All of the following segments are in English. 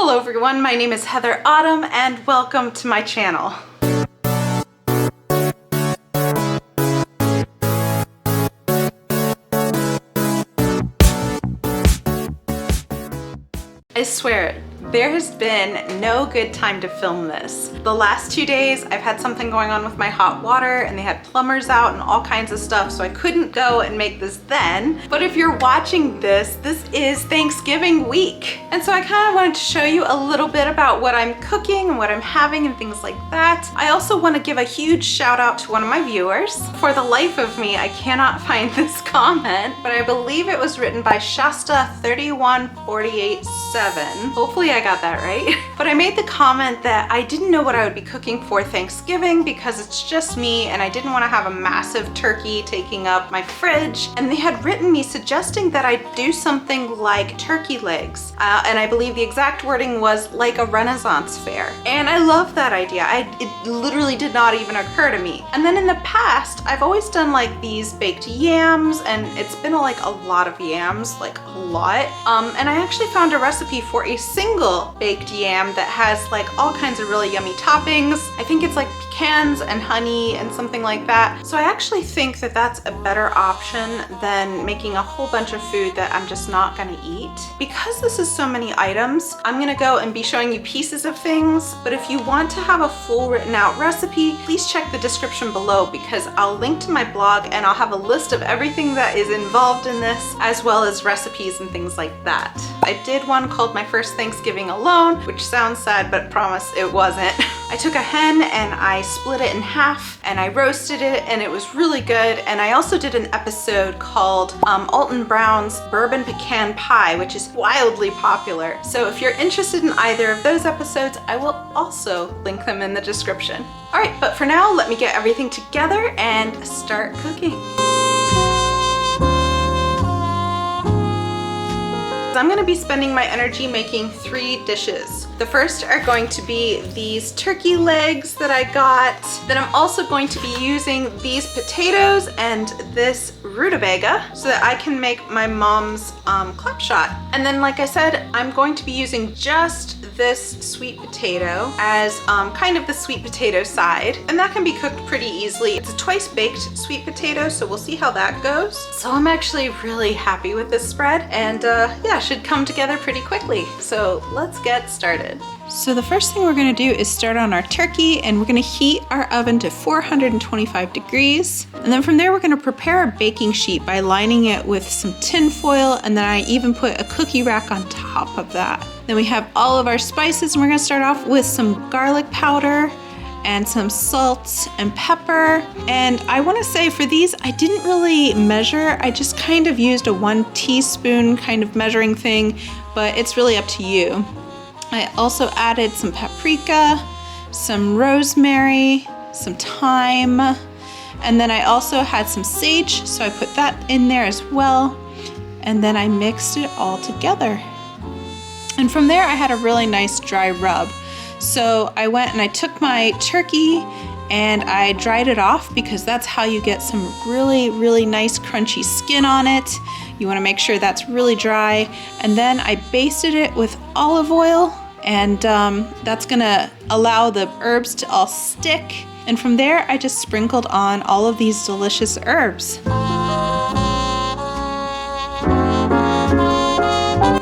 Hello everyone, my name is Heather Autumn and welcome to my channel. I swear it, there has been no good time to film this. The last 2 days I've had something going on with my hot water and they had plumbers out and all kinds of stuff, so I couldn't go and make this then. But if you're watching this, this is Thanksgiving week. And so I kind of wanted to show you a little bit about what I'm cooking and what I'm having and things like that. I also want to give a huge shout out to one of my viewers. For the life of me, I cannot find this comment, but I believe it was written by Shasta31487. Hopefully I got that right. But I made the comment that I didn't know what I would be cooking for Thanksgiving because it's just me and I didn't want to have a massive turkey taking up my fridge. And they had written me suggesting that I do something like turkey legs. And I believe the exact wording was like a Renaissance fair. And I love that idea. It literally did not even occur to me. And then in the past, I've always done like these baked yams, and it's been like a lot of yams, like a lot. And I actually found a recipe for a single baked yam that has like all kinds of really yummy toppings. I think it's like pecans and honey and something like that. So I actually think that that's a better option than making a whole bunch of food that I'm just not gonna eat. Because this is so many items, I'm gonna go and be showing you pieces of things, but if you want to have a full written out recipe, please check the description below because I'll link to my blog and I'll have a list of everything that is involved in this, as well as recipes and things like that. I did one called My First Thanksgiving Alone, which sounds sad, but promise it wasn't. I took a hen and I split it in half and I roasted it and it was really good. And I also did an episode called Alton Brown's Bourbon Pecan Pie, which is wildly popular. So if you're interested in either of those episodes, I will also link them in the description. All right, but for now, let me get everything together and start cooking. I'm gonna be spending my energy making 3 dishes. The first are going to be these turkey legs that I got. Then I'm also going to be using these potatoes and this rutabaga so that I can make my mom's clapshot. And then, like I said, I'm going to be using just this sweet potato as kind of the sweet potato side, and that can be cooked pretty easily. It's a twice baked sweet potato, so we'll see how that goes. So I'm actually really happy with this spread, and yeah, should come together pretty quickly. So let's get started. So the first thing we're gonna do is start on our turkey, and we're gonna heat our oven to 425 degrees. And then from there, we're gonna prepare our baking sheet by lining it with some tin foil, and then I even put a cookie rack on top of that. Then we have all of our spices, and we're gonna start off with some garlic powder and some salt and pepper. And I wanna say for these, I didn't really measure. I just kind of used a 1 teaspoon kind of measuring thing, but it's really up to you. I also added some paprika, some rosemary, some thyme, and then I also had some sage, so I put that in there as well. And then I mixed it all together. And from there, I had a really nice dry rub. So I went and I took my turkey and I dried it off because that's how you get some really, really nice crunchy skin on it. You wanna make sure that's really dry. And then I basted it with olive oil, and that's gonna allow the herbs to all stick. And from there, I just sprinkled on all of these delicious herbs.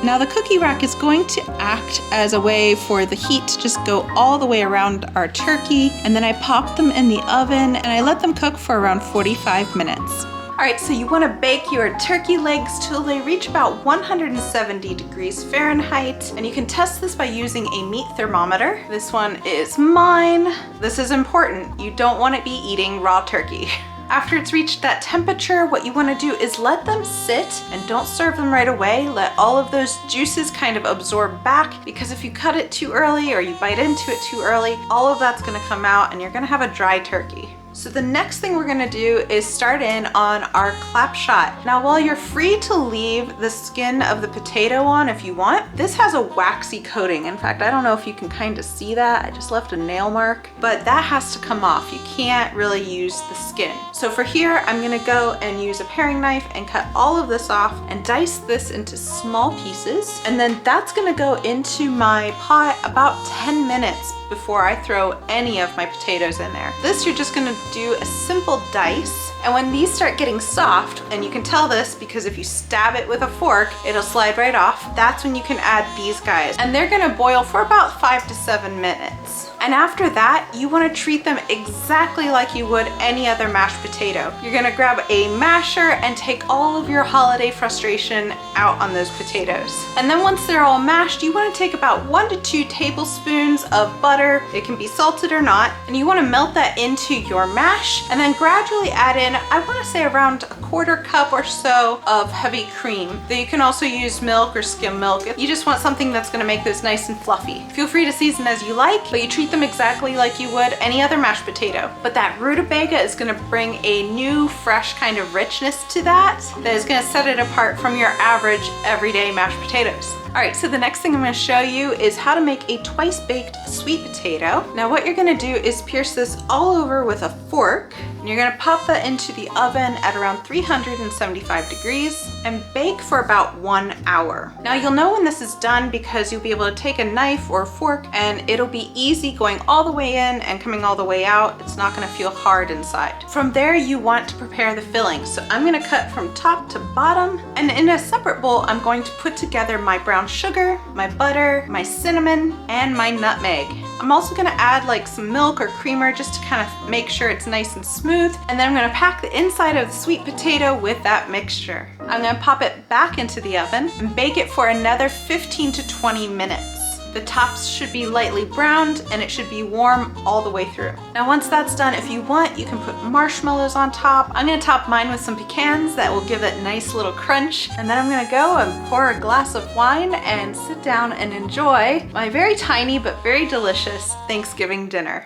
Now the cookie rack is going to act as a way for the heat to just go all the way around our turkey, and then I popped them in the oven and I let them cook for around 45 minutes. All right, so you wanna bake your turkey legs till they reach about 170 degrees Fahrenheit, and you can test this by using a meat thermometer. This one is mine. This is important. You don't wanna be eating raw turkey. After it's reached that temperature, what you wanna do is let them sit and don't serve them right away. Let all of those juices kind of absorb back, because if you cut it too early or you bite into it too early, all of that's gonna come out and you're gonna have a dry turkey. So the next thing we're gonna do is start in on our Clapshot. Now, while you're free to leave the skin of the potato on if you want, this has a waxy coating. In fact, I don't know if you can kind of see that. I just left a nail mark, but that has to come off. You can't really use the skin. So for here, I'm gonna go and use a paring knife and cut all of this off and dice this into small pieces. And then that's gonna go into my pot about 10 minutes before I throw any of my potatoes in there. This, you're just gonna do a simple dice. And when these start getting soft, and you can tell this because if you stab it with a fork, it'll slide right off. That's when you can add these guys. And they're gonna boil for about 5 to 7 minutes. And after that, you wanna treat them exactly like you would any other mashed potato. You're gonna grab a masher and take all of your holiday frustration out on those potatoes. And then once they're all mashed, you wanna take about 1 to 2 tablespoons of butter. It can be salted or not. And you wanna melt that into your mash and then gradually add in, I wanna say around 1/4 cup or so of heavy cream. Though you can also use milk or skim milk. You just want something that's gonna make this nice and fluffy. Feel free to season as you like, but you treat them exactly like you would any other mashed potato. But that rutabaga is gonna bring a new, fresh kind of richness to that is gonna set it apart from your average everyday mashed potatoes. All right, so the next thing I'm gonna show you is how to make a twice baked sweet potato. Now what you're gonna do is pierce this all over with a fork, and you're gonna pop that into the oven at around 375 degrees and bake for about 1 hour. Now you'll know when this is done because you'll be able to take a knife or a fork and it'll be easy going all the way in and coming all the way out. It's not gonna feel hard inside. From there, you want to prepare the filling. So I'm gonna cut from top to bottom, and in a separate bowl, I'm going to put together my brown sugar, my butter, my cinnamon, and my nutmeg. I'm also gonna add like some milk or creamer just to kind of make sure it's nice and smooth. And then I'm gonna pack the inside of the sweet potato with that mixture. I'm gonna pop it back into the oven and bake it for another 15 to 20 minutes. The tops should be lightly browned and it should be warm all the way through. Now once that's done, if you want, you can put marshmallows on top. I'm gonna top mine with some pecans that will give it a nice little crunch. And then I'm gonna go and pour a glass of wine and sit down and enjoy my very tiny but very delicious Thanksgiving dinner.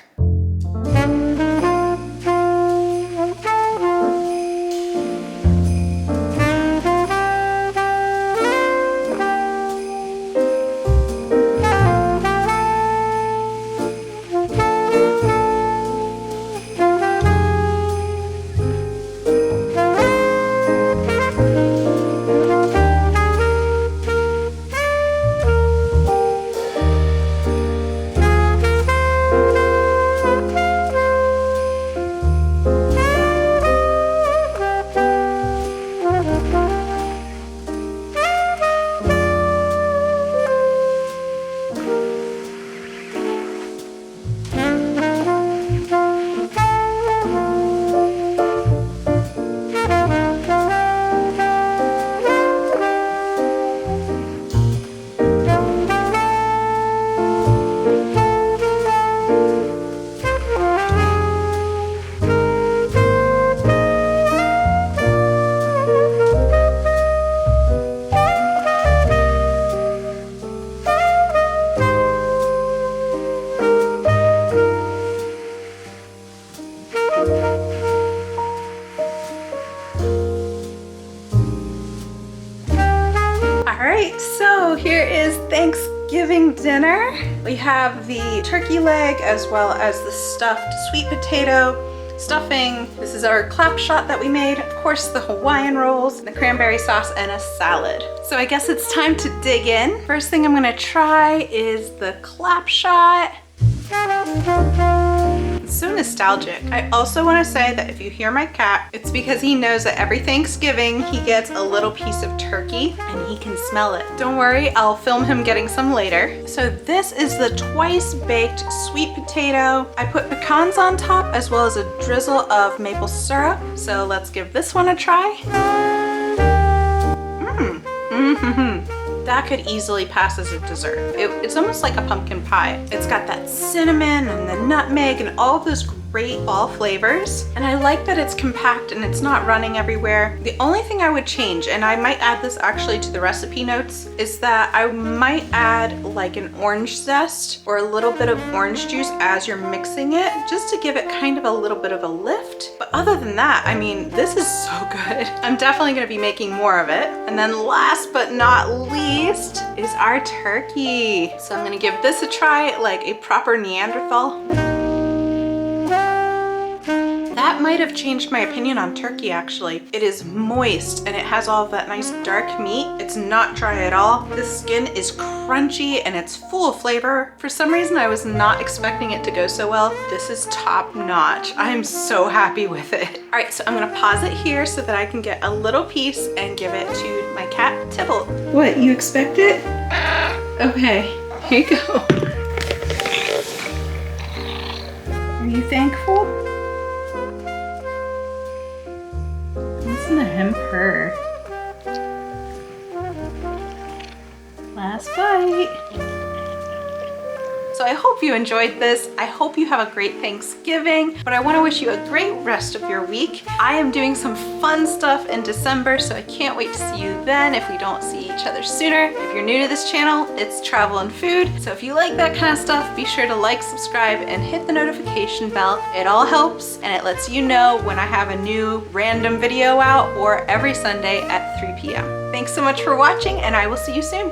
So here is Thanksgiving dinner. We have the turkey leg as well as the stuffed sweet potato stuffing. This is our Clapshot that we made. Of course, the Hawaiian rolls, the cranberry sauce, and a salad. So I guess it's time to dig in. First thing I'm gonna try is the Clapshot. It's so nostalgic. I also want to say that if you hear my cat, it's because he knows that every Thanksgiving he gets a little piece of turkey and he can smell it. Don't worry, I'll film him getting some later. So this is the twice baked sweet potato. I put pecans on top as well as a drizzle of maple syrup. So let's give this one a try. That could easily pass as a dessert. It's almost like a pumpkin pie. It's got that cinnamon and the nutmeg and all of those great fall flavors. And I like that it's compact and it's not running everywhere. The only thing I would change, and I might add this actually to the recipe notes, is that I might add like an orange zest or a little bit of orange juice as you're mixing it, just to give it kind of a little bit of a lift. But other than that, I mean, this is so good. I'm definitely gonna be making more of it. And then last but not least is our turkey. So I'm gonna give this a try like a proper Neanderthal. That might have changed my opinion on turkey actually. It is moist and it has all of that nice dark meat. It's not dry at all. The skin is crunchy and it's full of flavor. For some reason, I was not expecting it to go so well. This is top notch. I'm so happy with it. All right, so I'm gonna pause it here so that I can get a little piece and give it to my cat, Tybalt. What, you expect it? Okay, here you go. Are you thankful? Listen to him purr. Last bite. So I hope you enjoyed this. I hope you have a great Thanksgiving, but I want to wish you a great rest of your week. I am doing some fun stuff in December, so I can't wait to see you then if we don't see each other sooner. If you're new to this channel, it's travel and food. So if you like that kind of stuff, be sure to like, subscribe, and hit the notification bell. It all helps, and it lets you know when I have a new random video out or every Sunday at 3 p.m. Thanks so much for watching, and I will see you soon.